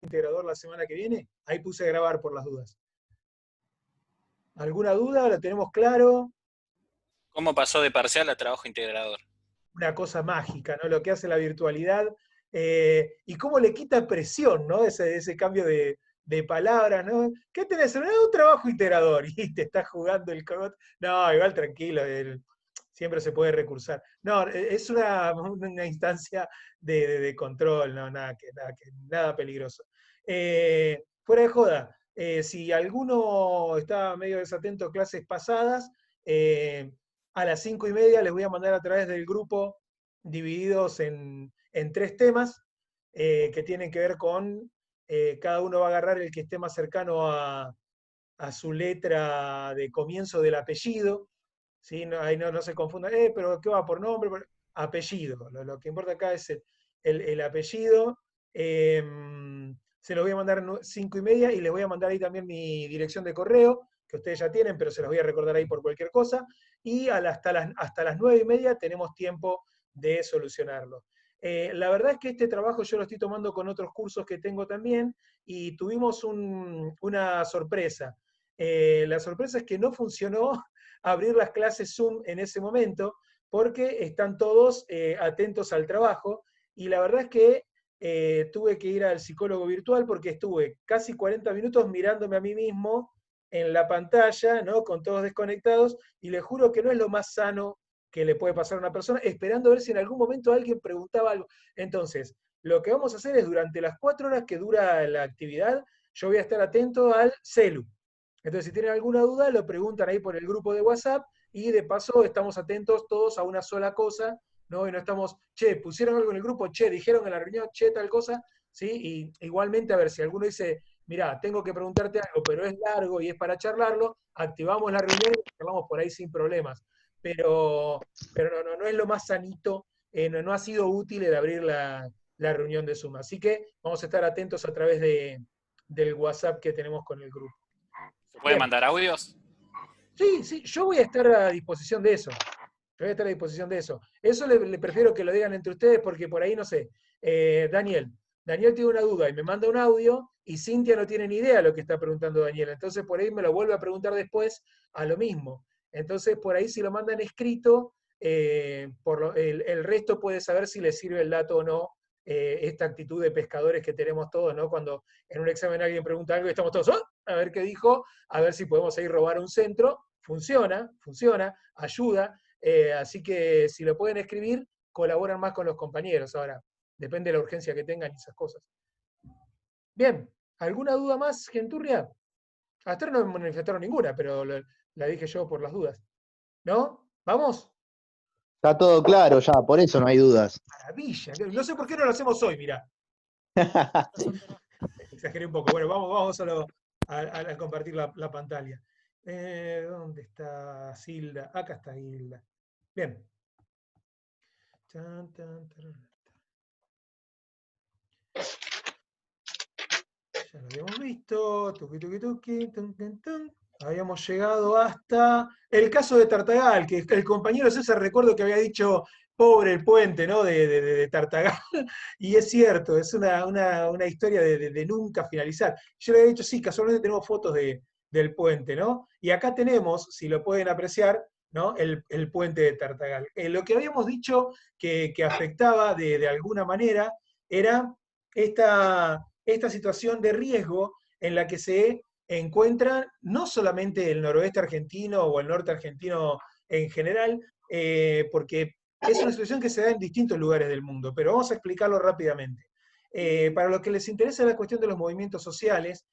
integrador la semana que viene. Ahí puse a grabar por las dudas. ¿Alguna duda? ¿Lo tenemos claro? ¿Cómo pasó de parcial a trabajo integrador? Una cosa mágica, ¿no? Lo que hace la virtualidad y cómo le quita presión, ¿no? Ese cambio de palabras, ¿no? ¿Qué tenés? Un trabajo integrador y te estás jugando el code. No, igual tranquilo, siempre se puede recursar. No, es una instancia de control, no, nada peligroso. Fuera de joda, si alguno está medio desatento a clases pasadas, a las 5:30 les voy a mandar a través del grupo divididos en 3 temas que tienen que ver con, cada uno va a agarrar el que esté más cercano a su letra de comienzo del apellido, ¿sí? No, ahí no se confundan, pero ¿qué va por nombre? Apellido. Lo que importa acá es el apellido. Se lo voy a mandar 5:30 y les voy a mandar ahí también mi dirección de correo, que ustedes ya tienen, pero se los voy a recordar ahí por cualquier cosa. Y hasta las 9:30 tenemos tiempo de solucionarlo. La verdad es que este trabajo yo lo estoy tomando con otros cursos que tengo también y tuvimos una sorpresa. La sorpresa es que no funcionó abrir las clases Zoom en ese momento porque están todos atentos al trabajo y la verdad es que tuve que ir al psicólogo virtual porque estuve casi 40 minutos mirándome a mí mismo en la pantalla, ¿no? Con todos desconectados, y les juro que no es lo más sano que le puede pasar a una persona, esperando a ver si en algún momento alguien preguntaba algo. Entonces, lo que vamos a hacer es durante las 4 horas que dura la actividad, yo voy a estar atento al celu. Entonces, si tienen alguna duda, lo preguntan ahí por el grupo de WhatsApp y de paso estamos atentos todos a una sola cosa, ¿no? Y no estamos, che, pusieron algo en el grupo, che, dijeron en la reunión, che, tal cosa, ¿sí? Y igualmente, a ver, si alguno dice, mirá, tengo que preguntarte algo, pero es largo y es para charlarlo, activamos la reunión y charlamos por ahí sin problemas. Pero no es lo más sanito, no ha sido útil el abrir la reunión de Zoom. Así que vamos a estar atentos a través del WhatsApp que tenemos con el grupo. ¿Se puede Bien. mandar audios? Sí, yo voy a estar a disposición de eso. Yo voy a estar a disposición de eso. Eso le prefiero que lo digan entre ustedes porque por ahí, no sé, Daniel tiene una duda y me manda un audio y Cintia no tiene ni idea de lo que está preguntando Daniel. Entonces por ahí me lo vuelve a preguntar después a lo mismo. Entonces por ahí si lo mandan escrito, el resto puede saber si le sirve el dato o no, esta actitud de pescadores que tenemos todos, ¿no? Cuando en un examen alguien pregunta algo y estamos todos, ¡oh! A ver qué dijo, a ver si podemos ir robar un centro. Funciona, ayuda. Así que si lo pueden escribir, colaboran más con los compañeros. Ahora, depende de la urgencia que tengan y esas cosas. Bien, ¿alguna duda más, genturria? Hasta ahora no me manifestaron ninguna, pero la dije yo por las dudas. ¿No? ¿Vamos? Está todo claro ya, por eso no hay dudas. Maravilla. No sé por qué no lo hacemos hoy, mirá. Exageré un poco. Bueno, vamos a compartir la pantalla. ¿Dónde está Hilda? Acá está Hilda. Bien. Ya lo habíamos visto. Tuki, tuki, tuki, tun, tun, tun. Habíamos llegado hasta el caso de Tartagal, que el compañero César recuerdo que había dicho, pobre el puente, ¿no? De Tartagal. Y es cierto, es una historia de nunca finalizar. Yo le había dicho, sí, casualmente tenemos fotos del puente, ¿no? Y acá tenemos, si lo pueden apreciar, ¿no? El puente de Tartagal. Lo que habíamos dicho que afectaba de alguna manera era esta situación de riesgo en la que se encuentra no solamente el noroeste argentino o el norte argentino en general, porque es una situación que se da en distintos lugares del mundo, pero vamos a explicarlo rápidamente. Para los que les interesa la cuestión de los movimientos sociales,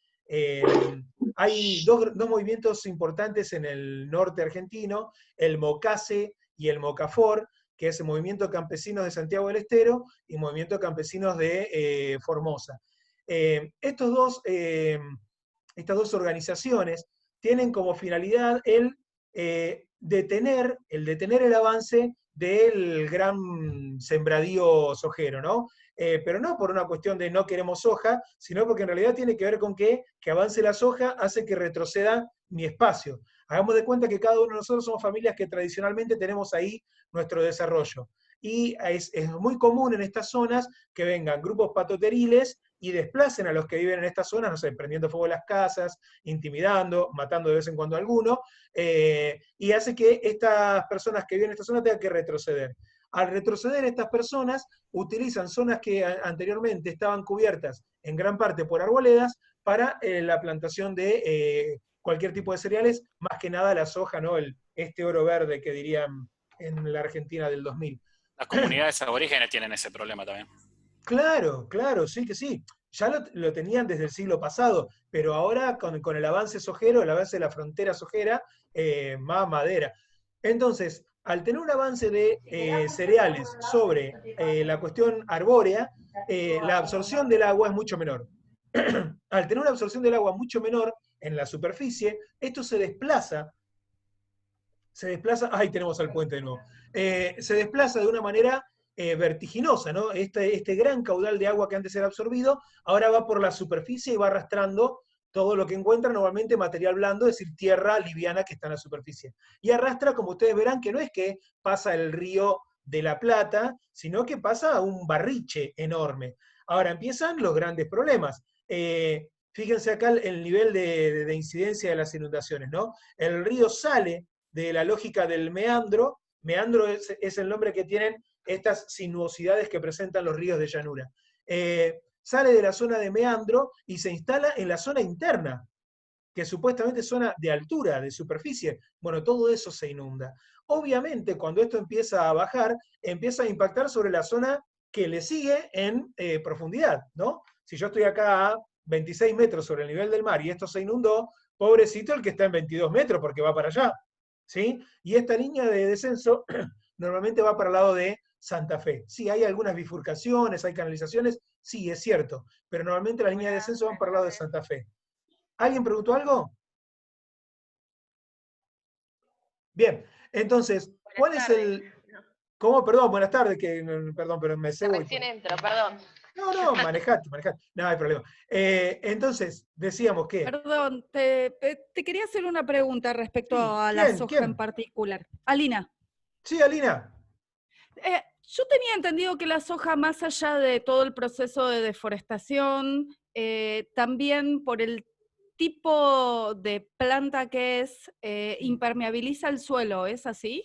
hay dos movimientos importantes en el norte argentino, el MOCASE y el MOCAFOR, que es el Movimiento Campesinos de Santiago del Estero y Movimiento Campesinos de Formosa. Estas dos organizaciones tienen como finalidad el detener el avance del gran sembradío sojero, ¿no? Pero no por una cuestión de no queremos soja, sino porque en realidad tiene que ver con que avance la soja hace que retroceda mi espacio. Hagamos de cuenta que cada uno de nosotros somos familias que tradicionalmente tenemos ahí nuestro desarrollo. Y es muy común en estas zonas que vengan grupos patoteriles y desplacen a los que viven en estas zonas, no sé, prendiendo fuego a las casas, intimidando, matando de vez en cuando a alguno, y hace que estas personas que viven en esta zona tengan que retroceder. Al retroceder estas personas utilizan zonas que anteriormente estaban cubiertas en gran parte por arboledas para la plantación de cualquier tipo de cereales, más que nada la soja, ¿no? Este oro verde que dirían en la Argentina del 2000. Las comunidades aborígenes tienen ese problema también. Claro, claro, sí que sí. Ya lo tenían desde el siglo pasado, pero ahora con el avance sojero, el avance de la frontera sojera, más madera. Entonces, al tener un avance de cereales sobre la cuestión arbórea, la absorción del agua es mucho menor. Al tener una absorción del agua mucho menor en la superficie, esto se desplaza, ahí tenemos al puente de nuevo, se desplaza de una manera vertiginosa, ¿no? Este gran caudal de agua que antes era absorbido, ahora va por la superficie y va arrastrando todo lo que encuentra, normalmente material blando, es decir, tierra liviana que está en la superficie. Y arrastra, como ustedes verán, que no es que pasa el río de la Plata, sino que pasa un barriche enorme. Ahora empiezan los grandes problemas. Fíjense acá el nivel de incidencia de las inundaciones, ¿no? El río sale de la lógica del meandro. Meandro es el nombre que tienen estas sinuosidades que presentan los ríos de llanura. Sale de la zona de meandro y se instala en la zona interna, que supuestamente es zona de altura, de superficie. Bueno, todo eso se inunda. Obviamente, cuando esto empieza a bajar, empieza a impactar sobre la zona que le sigue en profundidad, ¿no? Si yo estoy acá a 26 metros sobre el nivel del mar y esto se inundó, pobrecito el que está en 22 metros porque va para allá, ¿sí? Y esta línea de descenso normalmente va para el lado de Santa Fe. Sí, hay algunas bifurcaciones, hay canalizaciones, sí, es cierto, pero normalmente la línea de descenso va para el lado de Santa Fe. ¿Alguien preguntó algo? Bien, entonces, ¿cuál es el...? ¿Cómo? Perdón, buenas tardes, perdón, pero me cebo. Recién entro, perdón. No, manejate, no hay problema. Entonces, decíamos que... Perdón, te quería hacer una pregunta respecto Sí, a la soja ¿quién? en particular. Alina. Sí, Alina. Yo tenía entendido que la soja, más allá de todo el proceso de deforestación, también por el tipo de planta que es, impermeabiliza el suelo, ¿es así?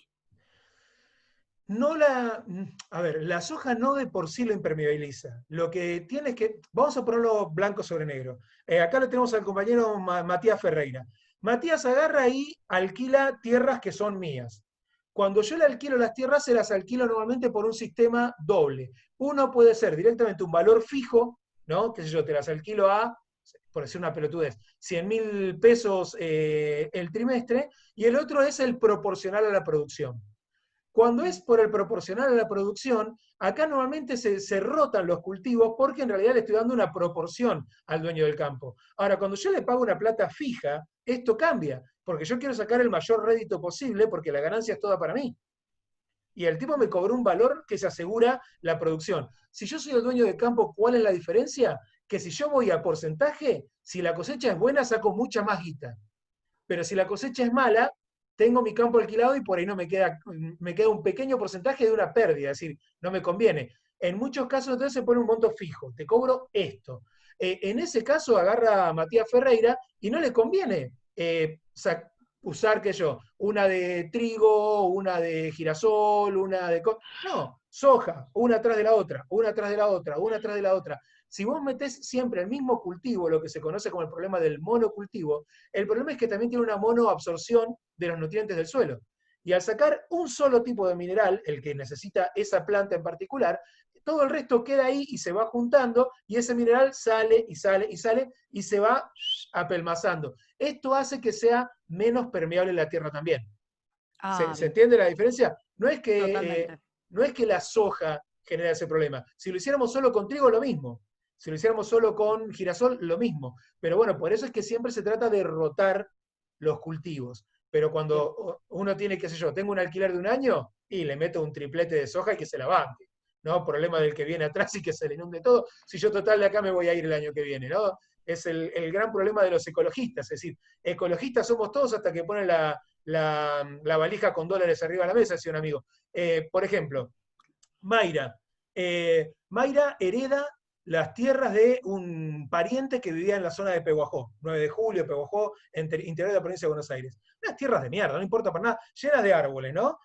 A ver, la soja no de por sí lo impermeabiliza. Lo que tiene es que, vamos a ponerlo blanco sobre negro. Acá lo tenemos al compañero Matías Ferreira. Matías agarra y alquila tierras que son mías. Cuando yo le alquilo las tierras, se las alquilo normalmente por un sistema doble. Uno puede ser directamente un valor fijo, ¿no? Qué sé yo, te las alquilo a, por decir una pelotudez, 100.000 pesos el trimestre, y el otro es el proporcional a la producción. Cuando es por el proporcional a la producción, acá normalmente se rotan los cultivos porque en realidad le estoy dando una proporción al dueño del campo. Ahora, cuando yo le pago una plata fija, esto cambia, porque yo quiero sacar el mayor rédito posible porque la ganancia es toda para mí. Y el tipo me cobró un valor que se asegura la producción. Si yo soy el dueño del campo, ¿cuál es la diferencia? Que si yo voy a porcentaje, si la cosecha es buena, saco mucha más guita. Pero si la cosecha es mala, tengo mi campo alquilado y por ahí no me queda un pequeño porcentaje de una pérdida, es decir, no me conviene. En muchos casos entonces se pone un monto fijo, te cobro esto. En ese caso agarra a Matías Ferreira y no le conviene usar, que yo, una de trigo, una de girasol, una de... No, soja, una atrás de la otra, una atrás de la otra, una atrás de la otra. Si vos metés siempre el mismo cultivo, lo que se conoce como el problema del monocultivo, el problema es que también tiene una monoabsorción de los nutrientes del suelo. Y al sacar un solo tipo de mineral, el que necesita esa planta en particular, todo el resto queda ahí y se va juntando, y ese mineral sale y sale y sale, y se va apelmazando. Esto hace que sea menos permeable la tierra también. ¿Se entiende la diferencia? No es que la soja genera ese problema. Si lo hiciéramos solo con trigo, lo mismo. Si lo hiciéramos solo con girasol, lo mismo. Pero bueno, por eso es que siempre se trata de rotar los cultivos. Pero cuando uno tiene, qué sé yo, tengo un alquiler de un año y le meto un triplete de soja y que se la banque, ¿no? Problema del que viene atrás y que se le inunde todo. Si yo total de acá me voy a ir el año que viene, ¿no? Es el gran problema de los ecologistas. Es decir, ecologistas somos todos hasta que ponen la valija con dólares arriba de la mesa, decía un amigo. Por ejemplo, Mayra. Mayra hereda las tierras de un pariente que vivía en la zona de Pehuajó, 9 de julio, Pehuajó, interior de la provincia de Buenos Aires. Unas tierras de mierda, no importa para nada, llenas de árboles, ¿no?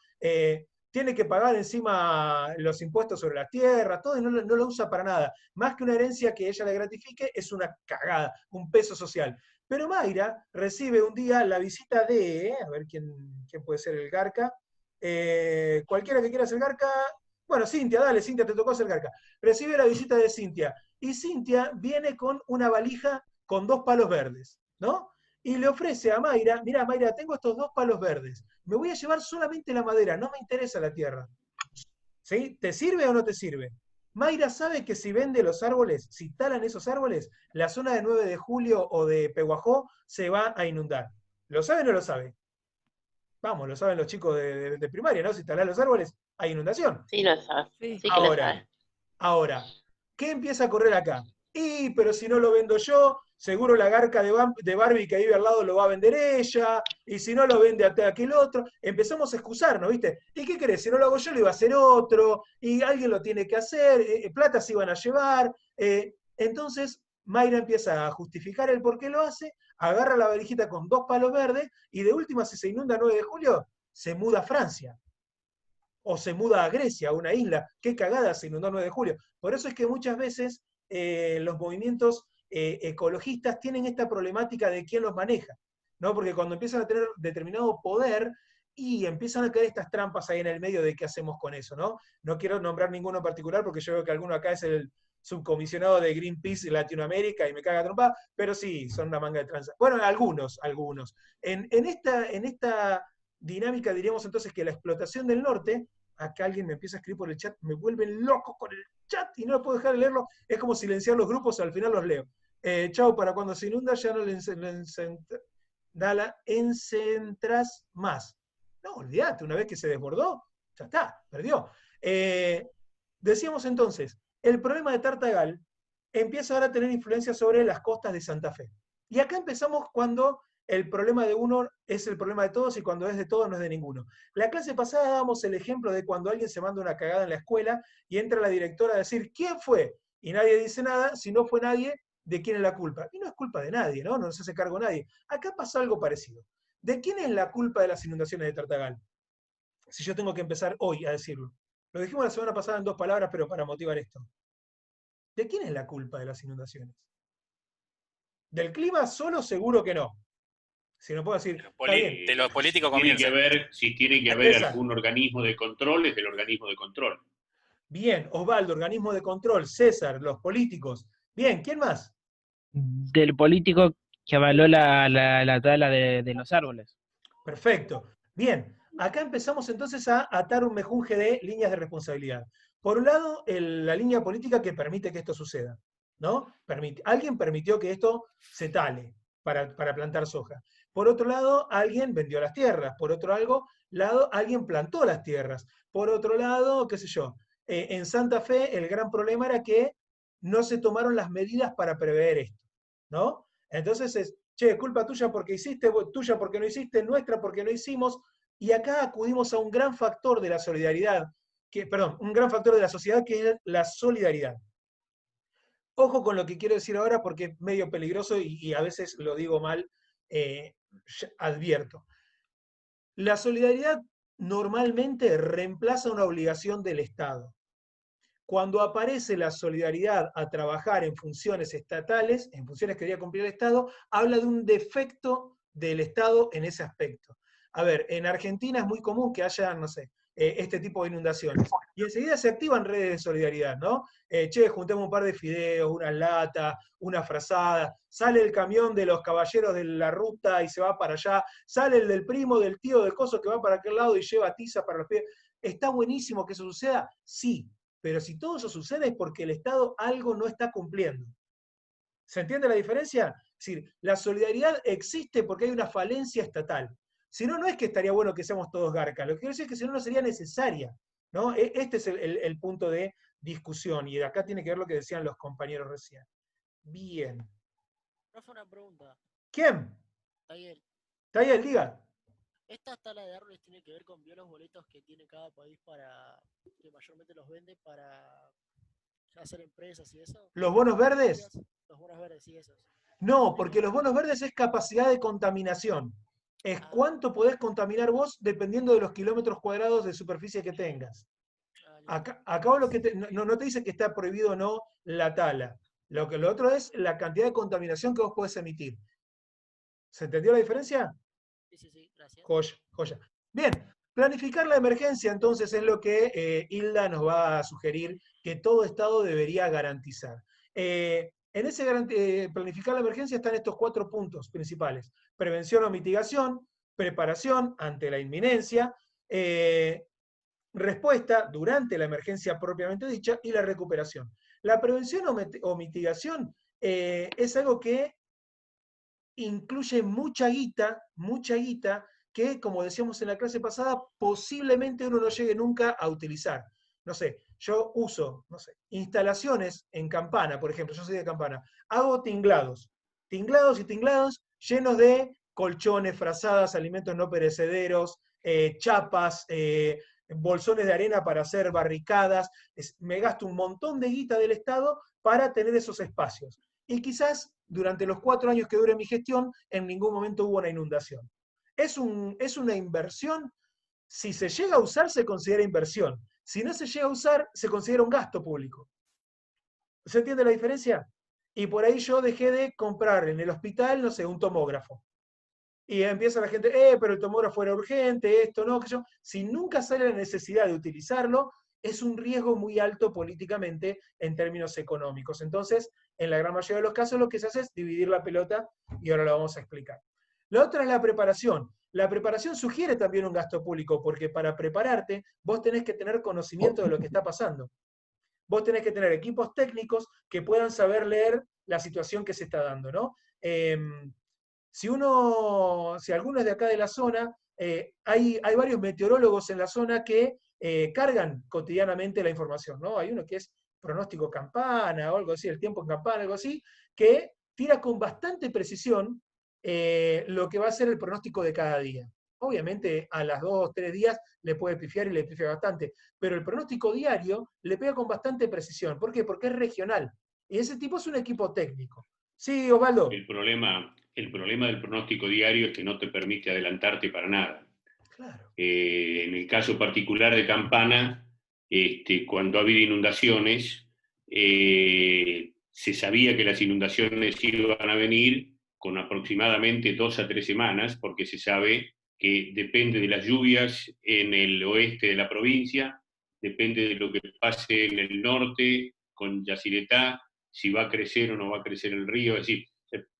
Tiene que pagar encima los impuestos sobre las tierras, todo, y no lo usa para nada. Más que una herencia que ella le gratifique, es una cagada, un peso social. Pero Mayra recibe un día la visita de, a ver quién puede ser el Garca, cualquiera que quiera ser Garca, bueno, Cintia, dale, Cintia, te tocó ser Garca. Recibe la visita de Cintia, y Cintia viene con una valija con 2 palos verdes, ¿no? Y le ofrece a Mayra, mira Mayra, tengo estos 2 palos verdes, me voy a llevar solamente la madera, no me interesa la tierra. ¿Sí? ¿Te sirve o no te sirve? Mayra sabe que si vende los árboles, si talan esos árboles, la zona de 9 de julio o de Pehuajó se va a inundar. ¿Lo sabe o no lo sabe? Vamos, lo saben los chicos de primaria, ¿no? Si talan los árboles, hay inundación. Sí, lo sabes. Sí. Sí que lo sabes. Ahora, ¿qué empieza a correr acá? Pero si no lo vendo yo, seguro la garca de Barbie que vive al lado lo va a vender ella, y si no lo vende a aquel otro. Empezamos a excusarnos, ¿viste? ¿Y qué querés? Si no lo hago yo, lo iba a hacer otro, y alguien lo tiene que hacer, plata se iban a llevar. Entonces, Mayra empieza a justificar el por qué lo hace, agarra la valijita con 2 palos verdes, y de última, si se inunda 9 de julio, se muda a Francia. O se muda a Grecia, a una isla. Qué cagada se inundó el 9 de julio. Por eso es que muchas veces los movimientos ecologistas tienen esta problemática de quién los maneja, ¿no? Porque cuando empiezan a tener determinado poder y empiezan a caer estas trampas ahí en el medio de qué hacemos con eso, ¿no? No quiero nombrar ninguno en particular porque yo veo que alguno acá es el subcomisionado de Greenpeace Latinoamérica y me caga trompada, pero sí, son una manga de tranza. Bueno, algunos. En esta dinámica diríamos entonces que la explotación del norte, acá alguien me empieza a escribir por el chat, me vuelven loco con el chat y no puedo dejar de leerlo, es como silenciar los grupos, al final los leo. Chau, para cuando se inunda ya no le encentras más. No, olvídate, una vez que se desbordó, ya está, perdió. Decíamos entonces, el problema de Tartagal empieza ahora a tener influencia sobre las costas de Santa Fe. Y acá empezamos cuando el problema de uno es el problema de todos y cuando es de todos no es de ninguno. La clase pasada dábamos el ejemplo de cuando alguien se manda una cagada en la escuela y entra la directora a decir, ¿quién fue? Y nadie dice nada, si no fue nadie, ¿de quién es la culpa? Y no es culpa de nadie, ¿no? No se hace cargo nadie. Acá pasa algo parecido. ¿De quién es la culpa de las inundaciones de Tartagal? Si yo tengo que empezar hoy a decirlo. Lo dijimos la semana pasada en 2 palabras, pero para motivar esto. ¿De quién es la culpa de las inundaciones? ¿Del clima solo? Seguro que no. Si no puedo decir, de los políticos comienza. Si tiene que haber Exacto. algún organismo de control, es del organismo de control. Bien, Osvaldo, organismo de control, César, los políticos. Bien, ¿quién más? Del político que avaló la tala de los árboles. Perfecto. Bien, acá empezamos entonces a atar un mejunje de líneas de responsabilidad. Por un lado, la línea política que permite que esto suceda, ¿no? Alguien permitió que esto se tale para plantar soja. Por otro lado, alguien vendió las tierras. Por otro lado, alguien plantó las tierras. Por otro lado, qué sé yo, en Santa Fe el gran problema era que no se tomaron las medidas para prever esto, ¿no? Entonces es, che, culpa tuya porque hiciste, tuya porque no hiciste, nuestra porque no hicimos, y acá acudimos a un gran factor de la solidaridad, un gran factor de la sociedad que es la solidaridad. Ojo con lo que quiero decir ahora porque es medio peligroso y a veces lo digo mal, advierto. La solidaridad normalmente reemplaza una obligación del Estado. Cuando aparece la solidaridad a trabajar en funciones estatales, en funciones que debería cumplir el Estado, habla de un defecto del Estado en ese aspecto. A ver, en Argentina es muy común que haya, no sé, este tipo de inundaciones. Y enseguida se activan redes de solidaridad, ¿no? Che, juntemos un par de fideos, una lata, una frazada, sale el camión de los caballeros de la ruta y se va para allá, sale el del primo, del tío, del coso que va para aquel lado y lleva tiza para los pies. ¿Está buenísimo que eso suceda? Sí, pero si todo eso sucede es porque el Estado algo no está cumpliendo. ¿Se entiende la diferencia? Es decir, la solidaridad existe porque hay una falencia estatal. Si no, no es que estaría bueno que seamos todos garcas. Lo que quiero decir es que si no, no sería necesaria, ¿no? Este es el punto de discusión, y de acá tiene que ver lo que decían los compañeros recién. Bien. Profe, una pregunta. ¿Quién? Tayel, Tayel, diga. ¿esta tala de árboles tiene que ver con los boletos que tiene cada país para, que mayormente los vende para hacer empresas y eso. ¿Los bonos verdes? Los bonos verdes y esos. No, porque los bonos verdes es capacidad de contaminación. Es Ah, cuánto podés contaminar vos dependiendo de los kilómetros cuadrados de superficie que tengas. Acá vos lo que no te dice que está prohibido o no la tala. Lo otro es la cantidad de contaminación que vos podés emitir. ¿Se entendió la diferencia? sí, gracias. Joya, joya. Bien, planificar la emergencia entonces es lo que Hilda nos va a sugerir que todo Estado debería garantizar. En ese planificar la emergencia están estos 4 puntos principales: prevención o mitigación, preparación ante la inminencia, respuesta durante la emergencia propiamente dicha y la recuperación. La prevención o mitigación es algo que incluye mucha guita, que, como decíamos en la clase pasada, posiblemente uno no llegue nunca a utilizar. No sé, yo uso, no sé, instalaciones en Campana, por ejemplo, yo soy de Campana, hago tinglados llenos de colchones, frazadas, alimentos no perecederos, chapas, bolsones de arena para hacer barricadas. Me gasto un montón de guita del Estado para tener esos espacios. Y quizás durante los 4 años que dure mi gestión, en ningún momento hubo una inundación. Es una inversión. Si se llega a usar, se considera inversión. Si no se llega a usar, se considera un gasto público. ¿Se entiende la diferencia? Y por ahí yo dejé de comprar en el hospital, no sé, un tomógrafo. Y empieza la gente, pero el tomógrafo era urgente, esto, no, que yo. Si nunca sale la necesidad de utilizarlo, es un riesgo muy alto políticamente en términos económicos. Entonces, en la gran mayoría de los casos, lo que se hace es dividir la pelota, y ahora lo vamos a explicar. La otra es la preparación. La preparación sugiere también un gasto público, porque para prepararte, vos tenés que tener conocimiento de lo que está pasando. Vos tenés que tener equipos técnicos que puedan saber leer la situación que se está dando, ¿no? Si alguno es de acá de la zona, hay varios meteorólogos en la zona que cargan cotidianamente la información, ¿no? Hay uno que es pronóstico Campana o algo así, el tiempo en Campana, algo así, que tira con bastante precisión lo que va a ser el pronóstico de cada día. Obviamente a las 2 o 3 días le puede pifiar y le pifia bastante, pero el pronóstico diario le pega con bastante precisión. ¿Por qué? Porque es regional. Y ese tipo es un equipo técnico. Sí, Osvaldo. El problema del pronóstico diario es que no te permite adelantarte para nada. Claro. En el caso particular de Campana, cuando ha habido inundaciones, se sabía que las inundaciones iban a venir con aproximadamente 2 a 3 semanas, porque se sabe que depende de las lluvias en el oeste de la provincia, depende de lo que pase en el norte con Yacyretá, si va a crecer o no va a crecer el río. Es decir,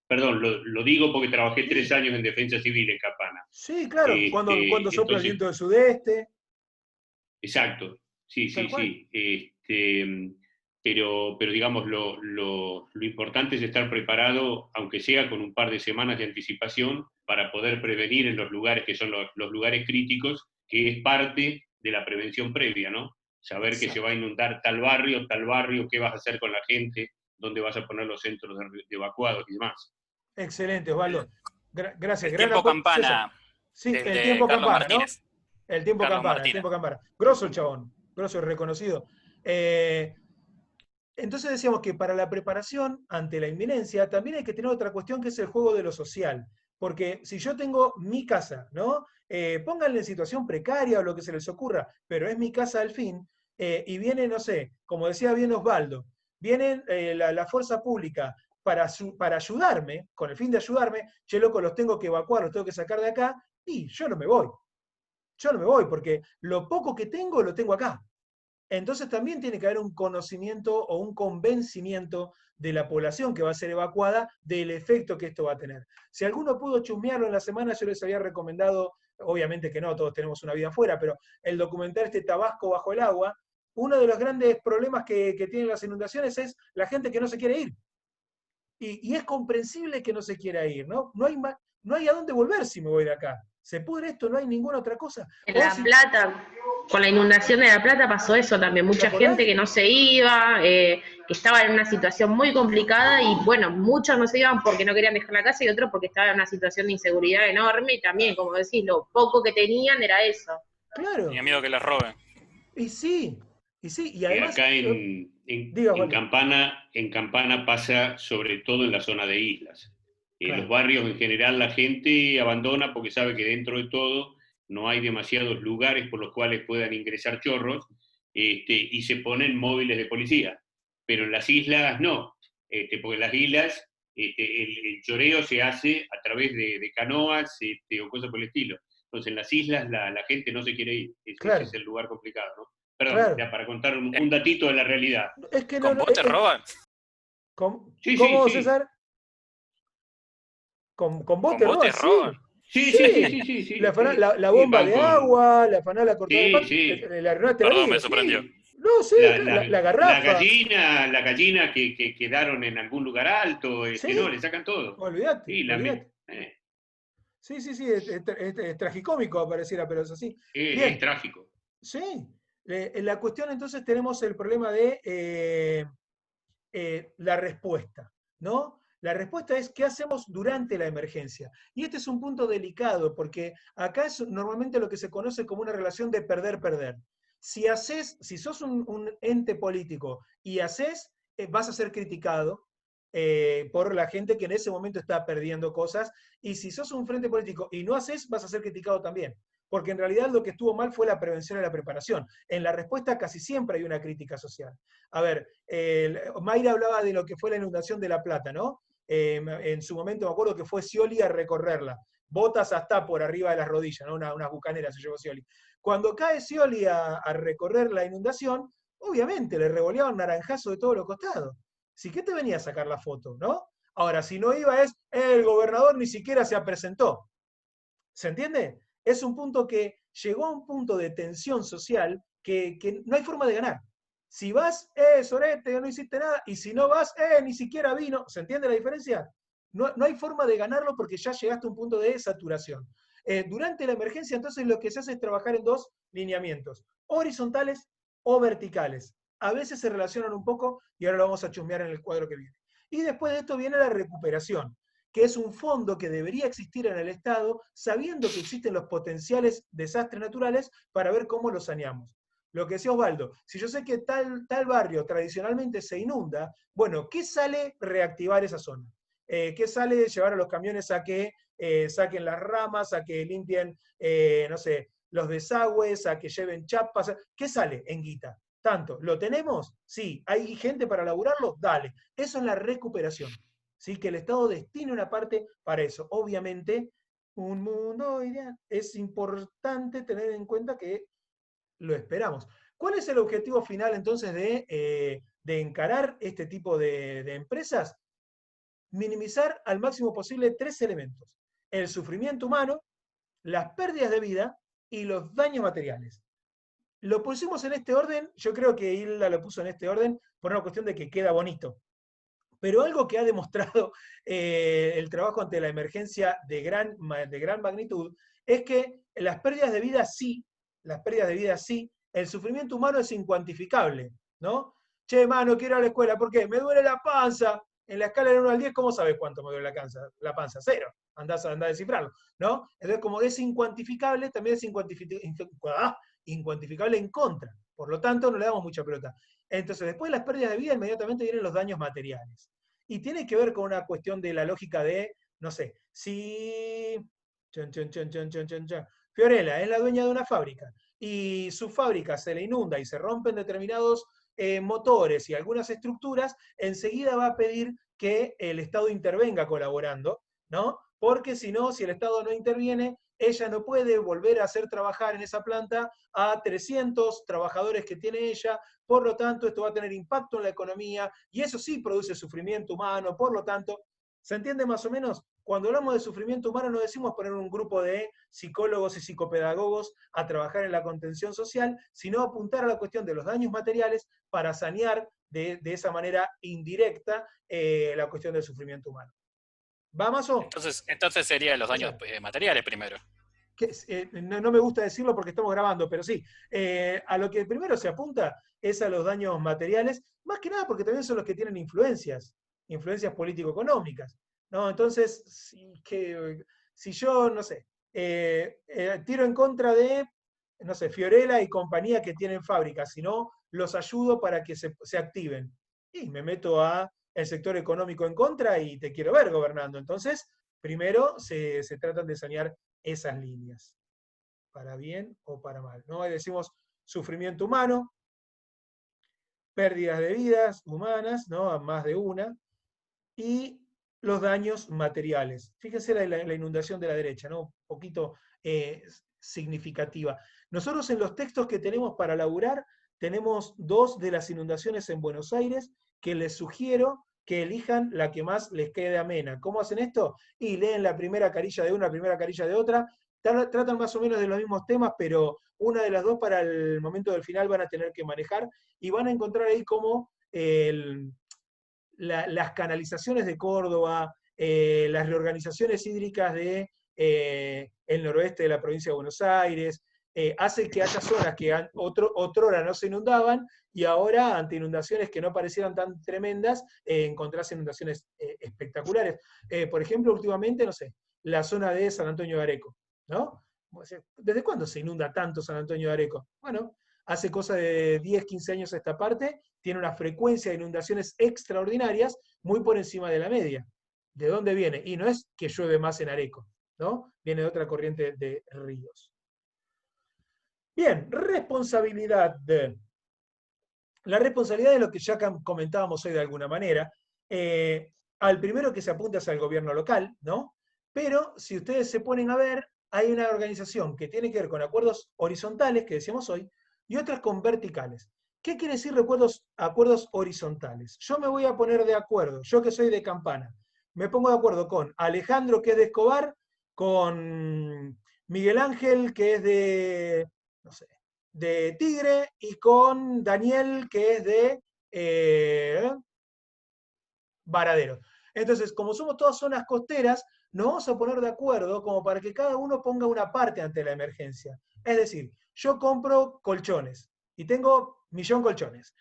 perdón, lo digo porque trabajé 3 años en defensa civil en Campana. Sí, claro, cuando sopla el viento del sudeste. Exacto, sí. Pero digamos, lo importante es estar preparado, aunque sea con un par de semanas de anticipación, para poder prevenir en los lugares que son los lugares críticos, que es parte de la prevención previa, ¿no? Saber que se va a inundar tal barrio, qué vas a hacer con la gente, dónde vas a poner los centros de evacuados y demás. Excelente, Osvaldo. Gracias. El tiempo Campana. Sí, el tiempo Carlos Campana, Martínez. ¿no? El tiempo Campana. Grosso el chabón, grosso y reconocido. Entonces decíamos que para la preparación ante la inminencia también hay que tener otra cuestión, que es el juego de lo social. Porque si yo tengo mi casa, ¿no? Pónganle en situación precaria o lo que se les ocurra, pero es mi casa al fin, y viene, no sé, como decía bien Osvaldo, viene la fuerza pública para ayudarme, con el fin de ayudarme, che, loco, los tengo que evacuar, los tengo que sacar de acá, y yo no me voy. Yo no me voy, porque lo poco que tengo lo tengo acá. Entonces también tiene que haber un conocimiento o un convencimiento de la población que va a ser evacuada del efecto que esto va a tener. Si alguno pudo chusmearlo en la semana, yo les había recomendado, obviamente que no, todos tenemos una vida afuera, pero el documental Tabasco bajo el agua. Uno de los grandes problemas que tienen las inundaciones es la gente que no se quiere ir. Y es comprensible que no se quiera ir, ¿no? No hay a dónde volver si me voy de acá. Se pudre esto, no hay ninguna otra cosa. En La Plata, con la inundación de La Plata pasó eso también, mucha gente que no se iba, que estaba en una situación muy complicada, y bueno, muchos no se iban porque no querían dejar la casa y otros porque estaban en una situación de inseguridad enorme, y también, como decís, lo poco que tenían era eso. Claro. Tenía miedo que les roben. Y sí, Y sí, y además... Acá diga, Osvaldo. En Campana pasa sobre todo en la zona de islas. Claro. Los barrios en general la gente abandona porque sabe que dentro de todo no hay demasiados lugares por los cuales puedan ingresar chorros, y se ponen móviles de policía. Pero en las islas no, porque en las islas el choreo se hace a través de canoas o cosas por el estilo. Entonces en las islas la gente no se quiere ir. Claro. Ese es el lugar complicado, ¿no? Perdón, Claro. ya para contar un datito de la realidad. Es que ¿Con vos te roban? Sí, ¿Cómo, sí, sí. César? ¿Con vos ¿Con te vos te roban? roban? Sí, Sí. sí, sí, sí, sí. La bomba de agua, la fanala cortada de pan, Sí. la arruinaste la Perdón, vida. me sorprendió. No, sí, la garrafa. La gallina que quedaron en algún lugar alto, Sí. no, le sacan todo. Olvídate, Sí, olvídate. Sí, es tragicómico pareciera, pero es así. Bien. Es trágico. Sí. En la cuestión entonces tenemos el problema de la respuesta, ¿no? La respuesta es qué hacemos durante la emergencia. Y este es un punto delicado, porque acá es normalmente lo que se conoce como una relación de perder-perder. Si sos un ente político y haces, vas a ser criticado por la gente que en ese momento está perdiendo cosas, y si sos un frente político y no haces, vas a ser criticado también. Porque en realidad lo que estuvo mal fue la prevención y la preparación. En la respuesta casi siempre hay una crítica social. A ver, Mayra hablaba de lo que fue la inundación de La Plata, ¿no? En su momento me acuerdo que fue Scioli a recorrerla. Botas hasta por arriba de las rodillas, ¿no? Unas bucaneras se llevó Scioli. Cuando cae Scioli a recorrer la inundación, obviamente le revoleaban naranjazo de todos los costados. ¿Sí qué te venía a sacar la foto, no? Ahora, si no iba el gobernador ni siquiera se presentó. ¿Se entiende? Es un punto que llegó a un punto de tensión social que no hay forma de ganar. Si vas, sorete, no hiciste nada, y si no vas, ni siquiera vino. ¿Se entiende la diferencia? No hay forma de ganarlo porque ya llegaste a un punto de saturación. Durante la emergencia, entonces, lo que se hace es trabajar en dos lineamientos, horizontales o verticales. A veces se relacionan un poco, y ahora lo vamos a chusmear en el cuadro que viene. Y después de esto viene la recuperación, que es un fondo que debería existir en el Estado, sabiendo que existen los potenciales desastres naturales, para ver cómo los saneamos. Lo que decía Osvaldo, si yo sé que tal barrio tradicionalmente se inunda, bueno, ¿qué sale reactivar esa zona? ¿Qué sale llevar a los camiones a que saquen las ramas, a que limpien, no sé, los desagües, a que lleven chapas? ¿Qué sale en guita? Tanto, ¿lo tenemos? Sí. ¿Hay gente para laburarlo? Dale. Eso es la recuperación. ¿Sí? Que el Estado destine una parte para eso. Obviamente, un mundo ideal. Es importante tener en cuenta que lo esperamos. ¿Cuál es el objetivo final entonces de encarar este tipo de empresas? Minimizar al máximo posible 3 elementos: el sufrimiento humano, las pérdidas de vida y los daños materiales. Lo pusimos en este orden, yo creo que Hilda lo puso en este orden por una cuestión de que queda bonito. Pero algo que ha demostrado el trabajo ante la emergencia de gran magnitud es que las pérdidas de vida sí, el sufrimiento humano es incuantificable, ¿no? Che, mano, quiero ir a la escuela, ¿por qué? Me duele la panza. En la escala del 1 al 10, ¿cómo sabes cuánto me duele la panza? 0. Andá a descifrarlo, ¿no? Entonces, como es incuantificable, también es incuantificable en contra. Por lo tanto, no le damos mucha pelota. Entonces, después de las pérdidas de vida, inmediatamente vienen los daños materiales. Y tiene que ver con una cuestión de la lógica de, no sé, si Fiorella es la dueña de una fábrica y su fábrica se le inunda y se rompen determinados motores y algunas estructuras, enseguida va a pedir que el Estado intervenga colaborando, ¿no? Porque si no, si el Estado no interviene, ella no puede volver a hacer trabajar en esa planta a 300 trabajadores que tiene ella, por lo tanto, esto va a tener impacto en la economía, y eso sí produce sufrimiento humano, por lo tanto, ¿se entiende más o menos? Cuando hablamos de sufrimiento humano no decimos poner un grupo de psicólogos y psicopedagogos a trabajar en la contención social, sino apuntar a la cuestión de los daños materiales para sanear de esa manera indirecta la cuestión del sufrimiento humano. ¿Va, Mazo? Entonces serían los daños materiales primero. No me gusta decirlo porque estamos grabando, pero sí, a lo que primero se apunta es a los daños materiales, más que nada porque también son los que tienen influencias político-económicas, ¿no? Entonces, si yo, no sé, tiro en contra de, no sé, Fiorella y compañía que tienen fábricas, si no los ayudo para que se activen. Y me meto a el sector económico en contra y te quiero ver gobernando. Entonces, primero se tratan de sanear esas líneas, para bien o para mal, ¿no? Ahí decimos sufrimiento humano, pérdidas de vidas humanas, ¿no? A más de una, y los daños materiales. Fíjense la inundación de la derecha, ¿no? Un poquito significativa. Nosotros en los textos que tenemos para laburar, tenemos 2 de las inundaciones en Buenos Aires, que les sugiero que elijan la que más les quede amena. ¿Cómo hacen esto? Y leen la primera carilla de una, la primera carilla de otra, tratan más o menos de los mismos temas, pero una de las 2 para el momento del final van a tener que manejar, y van a encontrar ahí como las canalizaciones de Córdoba, las reorganizaciones hídricas de el noroeste de la provincia de Buenos Aires, hace que haya zonas que otrora no se inundaban, y ahora, ante inundaciones que no parecieran tan tremendas, encontrás inundaciones espectaculares. Por ejemplo, últimamente, no sé, la zona de San Antonio de Areco, ¿no? ¿Desde cuándo se inunda tanto San Antonio de Areco? Bueno, hace cosa de 10, 15 años a esta parte, tiene una frecuencia de inundaciones extraordinarias muy por encima de la media. ¿De dónde viene? Y no es que llueve más en Areco, ¿no? Viene de otra corriente de ríos. Bien, responsabilidad. La responsabilidad es lo que ya comentábamos hoy de alguna manera. Al primero que se apunta es al gobierno local, ¿no? Pero si ustedes se ponen a ver, hay una organización que tiene que ver con acuerdos horizontales, que decíamos hoy, y otras con verticales. ¿Qué quiere decir acuerdos horizontales? Yo me voy a poner de acuerdo, yo que soy de Campana, me pongo de acuerdo con Alejandro, que es de Escobar, con Miguel Ángel, que es de, no sé, de Tigre, y con Daniel, que es de Varadero. Entonces, como somos todas zonas costeras, nos vamos a poner de acuerdo como para que cada uno ponga una parte ante la emergencia. Es decir, yo compro colchones y tengo 1.000.000 colchones.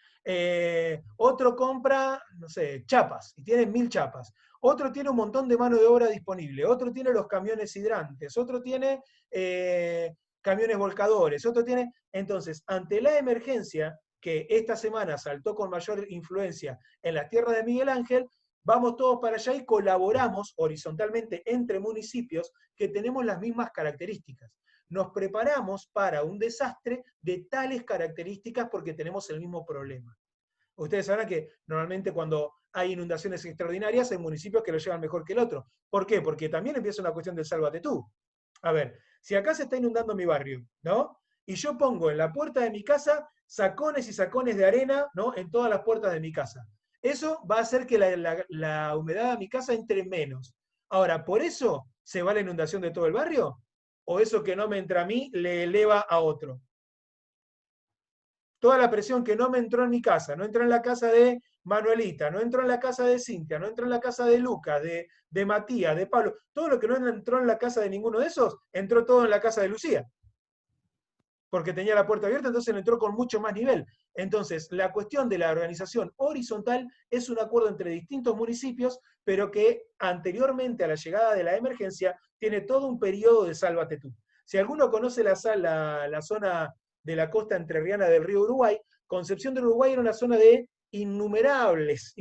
Otro compra, no sé, chapas y tiene 1.000 chapas. Otro tiene un montón de mano de obra disponible. Otro tiene los camiones hidrantes. Otro tiene camiones volcadores. Otro tiene... Entonces, ante la emergencia que esta semana saltó con mayor influencia en las tierras de Miguel Ángel, vamos todos para allá y colaboramos horizontalmente entre municipios que tenemos las mismas características. Nos preparamos para un desastre de tales características porque tenemos el mismo problema. Ustedes sabrán que normalmente cuando hay inundaciones extraordinarias hay municipios que lo llevan mejor que el otro. ¿Por qué? Porque también empieza una cuestión del sálvate tú. A ver, si acá se está inundando mi barrio, ¿no? Y yo pongo en la puerta de mi casa sacones y sacones de arena, ¿no? En todas las puertas de mi casa. Eso va a hacer que la humedad de mi casa entre menos. Ahora, ¿por eso se va la inundación de todo el barrio? ¿O eso que no me entra a mí le eleva a otro? Toda la presión que no me entró en mi casa, no entró en la casa de Manuelita, no entró en la casa de Cintia, no entró en la casa de Lucas, de Matías, de Pablo, todo lo que no entró en la casa de ninguno de esos, entró todo en la casa de Lucía. Porque tenía la puerta abierta, entonces entró con mucho más nivel. Entonces, la cuestión de la organización horizontal es un acuerdo entre distintos municipios, pero que anteriormente a la llegada de la emergencia tiene todo un periodo de sálvate tú. Si alguno conoce la zona de la costa entrerriana del río Uruguay, Concepción del Uruguay era una zona de innumerables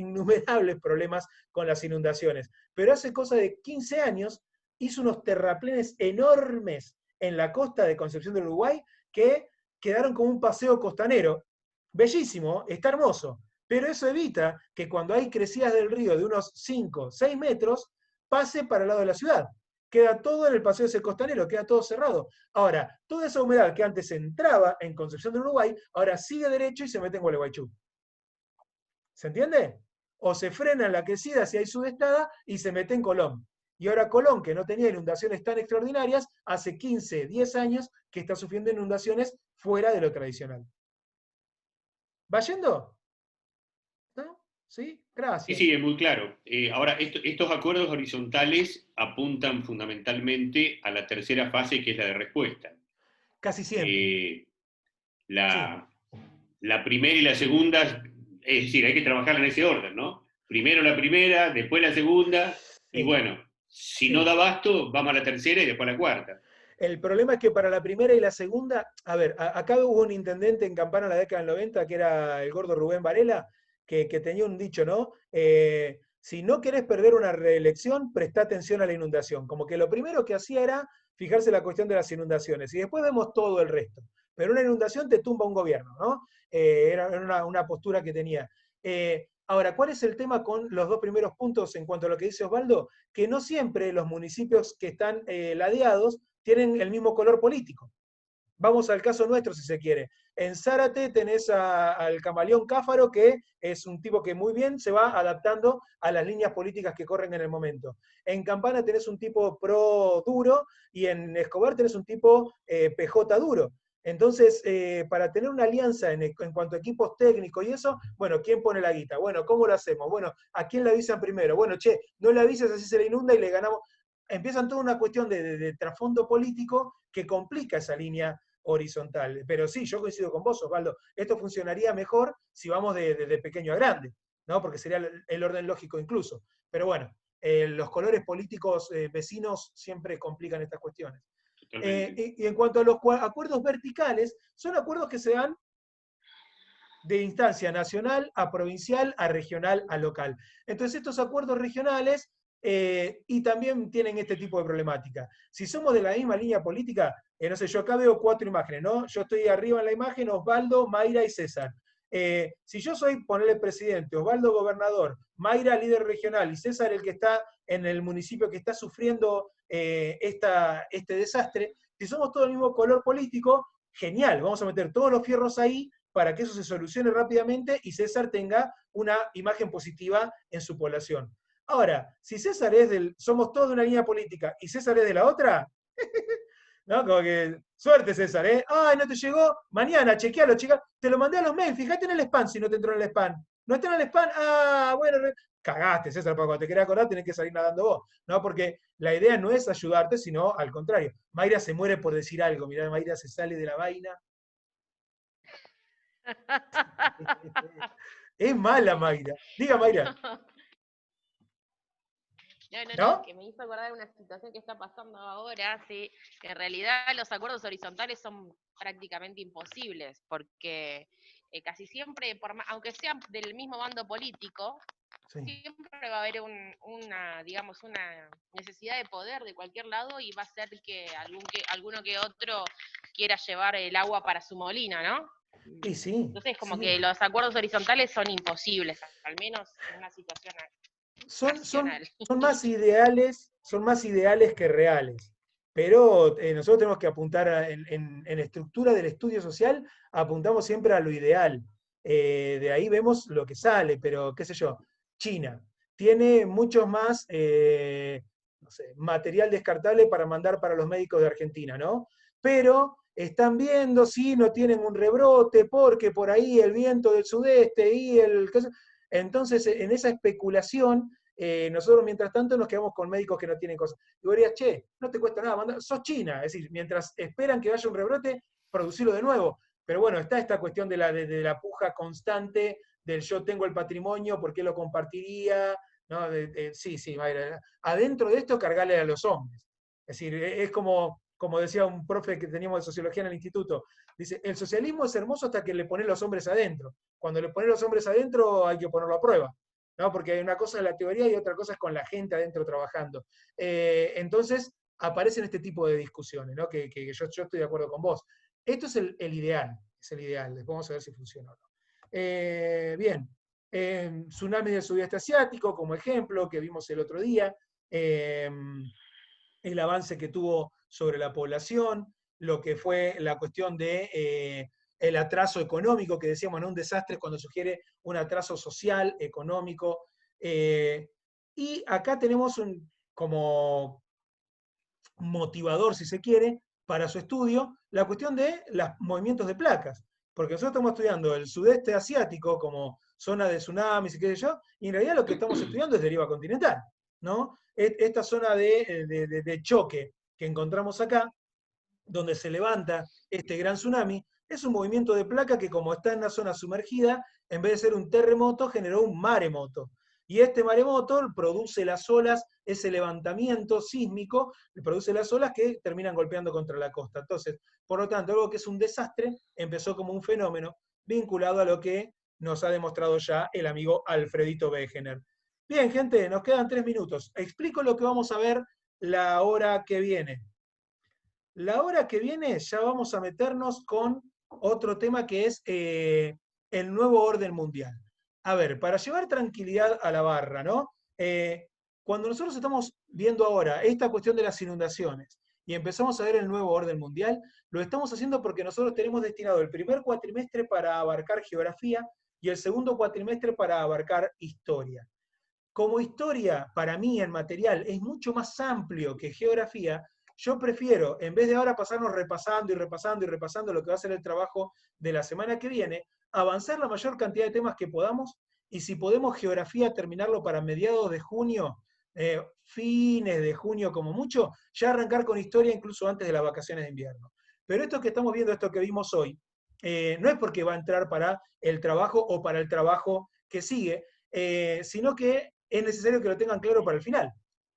problemas con las inundaciones. Pero hace cosa de 15 años hizo unos terraplenes enormes en la costa de Concepción del Uruguay que quedaron como un paseo costanero. Bellísimo, está hermoso, pero eso evita que cuando hay crecidas del río de unos 5, 6 metros, pase para el lado de la ciudad. Queda todo en el paseo ese costanero, queda todo cerrado. Ahora, toda esa humedad que antes entraba en Concepción del Uruguay, ahora sigue derecho y se mete en Gualeguaychú. ¿Se entiende? O se frena en la crecida si hay sudestada y se mete en Colón. Y ahora Colón, que no tenía inundaciones tan extraordinarias, hace 15, 10 años que está sufriendo inundaciones fuera de lo tradicional. ¿Va yendo? ¿No? ¿Sí? Gracias. Sí, es muy claro. Ahora, estos acuerdos horizontales apuntan fundamentalmente a la tercera fase, que es la de respuesta. Casi siempre. La primera y la segunda, es decir, hay que trabajar en ese orden, ¿no? Primero la primera, después la segunda, y bueno, si no da abasto, vamos a la tercera y después a la cuarta. El problema es que para la primera y la segunda, a ver, acá hubo un intendente en Campana en la década del 90, que era el gordo Rubén Varela, que tenía un dicho, ¿no? Si no querés perder una reelección, presta atención a la inundación. Como que lo primero que hacía era fijarse en la cuestión de las inundaciones, y después vemos todo el resto. Pero una inundación te tumba un gobierno, ¿no? Era una postura que tenía. Ahora, ¿cuál es el tema con los dos primeros puntos en cuanto a lo que dice Osvaldo? Que no siempre los municipios que están ladeados tienen el mismo color político. Vamos al caso nuestro, si se quiere. En Zárate tenés al camaleón Cáfaro, que es un tipo que muy bien se va adaptando a las líneas políticas que corren en el momento. En Campana tenés un tipo pro duro, y en Escobar tenés un tipo PJ duro. Entonces, para tener una alianza en cuanto a equipos técnicos y eso, bueno, ¿quién pone la guita? Bueno, ¿cómo lo hacemos? Bueno, ¿a quién le avisan primero? Bueno, che, no le avises, así se le inunda y le ganamos. Empiezan toda una cuestión de trasfondo político que complica esa línea horizontal. Pero sí, yo coincido con vos, Osvaldo, esto funcionaría mejor si vamos de pequeño a grande, ¿no? Porque sería el orden lógico incluso. Pero bueno, los colores políticos vecinos siempre complican estas cuestiones. Y en cuanto a los acuerdos verticales, son acuerdos que se dan de instancia nacional a provincial, a regional, a local. Entonces estos acuerdos regionales y también tienen este tipo de problemática. Si somos de la misma línea política, no sé, yo acá veo 4 imágenes, ¿no? Yo estoy arriba en la imagen, Osvaldo, Mayra y César. Si yo soy, ponerle presidente, Osvaldo gobernador, Mayra líder regional y César el que está en el municipio que está sufriendo este desastre, si somos todos del mismo color político, genial, vamos a meter todos los fierros ahí para que eso se solucione rápidamente y César tenga una imagen positiva en su población. Ahora, si César es somos todos de una línea política y César es de la otra, ¿no? Como que, suerte César, ¿eh? Ay, no te llegó, mañana, chequealo, te lo mandé a los mails, fíjate en el spam si no te entró en el spam. ¿No está en el spam? Ah, bueno, cagaste César, para cuando te querés acordar tenés que salir nadando vos, ¿no? Porque la idea no es ayudarte, sino al contrario. Mayra se muere por decir algo, mirá, Mayra se sale de la vaina. Es mala Mayra. Diga, Mayra. No, que me hizo acordar una situación que está pasando ahora, sí, que en realidad los acuerdos horizontales son prácticamente imposibles, porque casi siempre, aunque sean del mismo bando político, sí, siempre va a haber una necesidad de poder de cualquier lado y va a ser que alguno que otro quiera llevar el agua para su molino, ¿no? Y sí. Entonces, como que los acuerdos horizontales son imposibles, al menos en una situación son más ideales que reales. Pero nosotros tenemos que apuntar en estructura del estudio social, apuntamos siempre a lo ideal. De ahí vemos lo que sale, pero qué sé yo, China tiene mucho más no sé, material descartable para mandar para los médicos de Argentina, ¿no? Pero están viendo si no tienen un rebrote, porque por ahí el viento del sudeste y el... Entonces, en esa especulación, nosotros mientras tanto nos quedamos con médicos que no tienen cosas. Y vos dirías, che, no te cuesta nada, sos China, es decir, mientras esperan que haya un rebrote, producirlo de nuevo. Pero bueno, está esta cuestión de la puja constante, del yo tengo el patrimonio, ¿por qué lo compartiría? ¿No? Sí, Mayra, adentro de esto cargarle a los hombres. Es decir, es como decía un profe que teníamos de sociología en el instituto, dice, el socialismo es hermoso hasta que le pones los hombres adentro. Cuando le pones los hombres adentro hay que ponerlo a prueba, ¿no? Porque una cosa es la teoría y otra cosa es con la gente adentro trabajando. Entonces aparecen este tipo de discusiones, ¿no? Que yo estoy de acuerdo con vos. Esto es el ideal, después vamos a ver si funciona o no. Bien, tsunami del sudeste asiático, como ejemplo, que vimos el otro día, el avance que tuvo sobre la población, lo que fue la cuestión de el atraso económico, que decíamos, ¿no? Un desastre cuando sugiere un atraso social, económico. Y acá tenemos como motivador, si se quiere, para su estudio, la cuestión de los movimientos de placas. Porque nosotros estamos estudiando el sudeste asiático como zona de tsunamis y qué sé yo, y en realidad lo que estamos estudiando es deriva continental, ¿no? Esta zona de choque que encontramos acá, donde se levanta este gran tsunami, es un movimiento de placa que como está en una zona sumergida, en vez de ser un terremoto, generó un maremoto. Y este maremoto produce las olas, ese levantamiento sísmico, produce las olas que terminan golpeando contra la costa. Entonces, por lo tanto, algo que es un desastre empezó como un fenómeno vinculado a lo que nos ha demostrado ya el amigo Alfredito Wegener. Bien, gente, nos quedan 3 minutos. Explico lo que vamos a ver la hora que viene. La hora que viene ya vamos a meternos con otro tema que es el nuevo orden mundial. A ver, para llevar tranquilidad a la barra, ¿no? Cuando nosotros estamos viendo ahora esta cuestión de las inundaciones y empezamos a ver el nuevo orden mundial, lo estamos haciendo porque nosotros tenemos destinado el primer cuatrimestre para abarcar geografía y el segundo cuatrimestre para abarcar historia. Como historia, para mí en material, es mucho más amplio que geografía, yo prefiero, en vez de ahora pasarnos repasando y repasando y repasando lo que va a ser el trabajo de la semana que viene, avanzar la mayor cantidad de temas que podamos, y si podemos geografía terminarlo para mediados de junio, fines de junio como mucho, ya arrancar con historia incluso antes de las vacaciones de invierno. Pero esto que estamos viendo, esto que vimos hoy, no es porque va a entrar para el trabajo o para el trabajo que sigue, sino que es necesario que lo tengan claro para el final.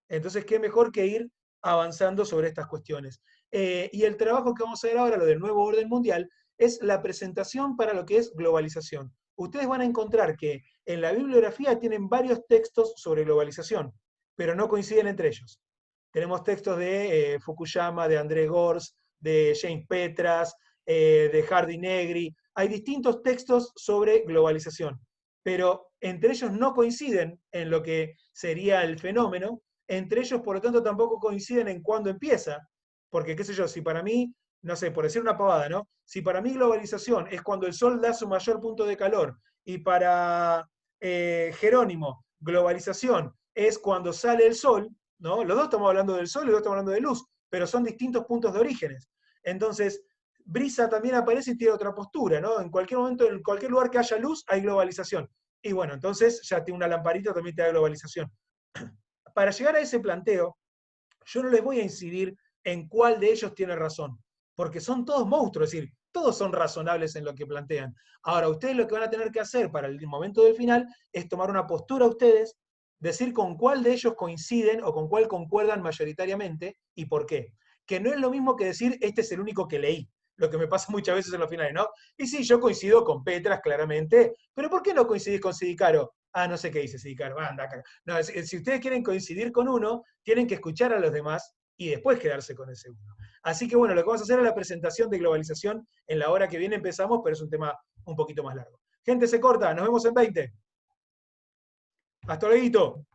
Entonces, qué mejor que ir avanzando sobre estas cuestiones. Y el trabajo que vamos a ver ahora, lo del nuevo orden mundial, es la presentación para lo que es globalización. Ustedes van a encontrar que en la bibliografía tienen varios textos sobre globalización, pero no coinciden entre ellos. Tenemos textos de Fukuyama, de André Gorz, de James Petras, de Hardy Negri. Hay distintos textos sobre globalización, pero entre ellos no coinciden en lo que sería el fenómeno. Entre ellos, por lo tanto, tampoco coinciden en cuándo empieza, porque, qué sé yo, si para mí, no sé, por decir una pavada, ¿no? Si para mí globalización es cuando el Sol da su mayor punto de calor, y para Jerónimo, globalización es cuando sale el Sol, ¿no? Los dos estamos hablando del Sol y los dos estamos hablando de luz, pero son distintos puntos de orígenes. Entonces, Brisa también aparece y tiene otra postura, ¿no? En cualquier momento, en cualquier lugar que haya luz, hay globalización. Y bueno, entonces ya tiene una lamparita, también te da globalización. Para llegar a ese planteo, yo no les voy a incidir en cuál de ellos tiene razón, porque son todos monstruos, es decir, todos son razonables en lo que plantean. Ahora, ustedes lo que van a tener que hacer para el momento del final es tomar una postura ustedes, decir con cuál de ellos coinciden o con cuál concuerdan mayoritariamente y por qué. Que no es lo mismo que decir, este es el único que leí, lo que me pasa muchas veces en los finales, ¿no? Y sí, yo coincido con Petras, claramente, pero ¿por qué no coincidís con Sidicaro? Ah, no sé qué dice Sidicaro, anda acá. No, si ustedes quieren coincidir con uno, tienen que escuchar a los demás y después quedarse con ese uno. Así que bueno, lo que vamos a hacer es la presentación de globalización. En la hora que viene empezamos, pero es un tema un poquito más largo. Gente, se corta, nos vemos en 20. Hasta luego.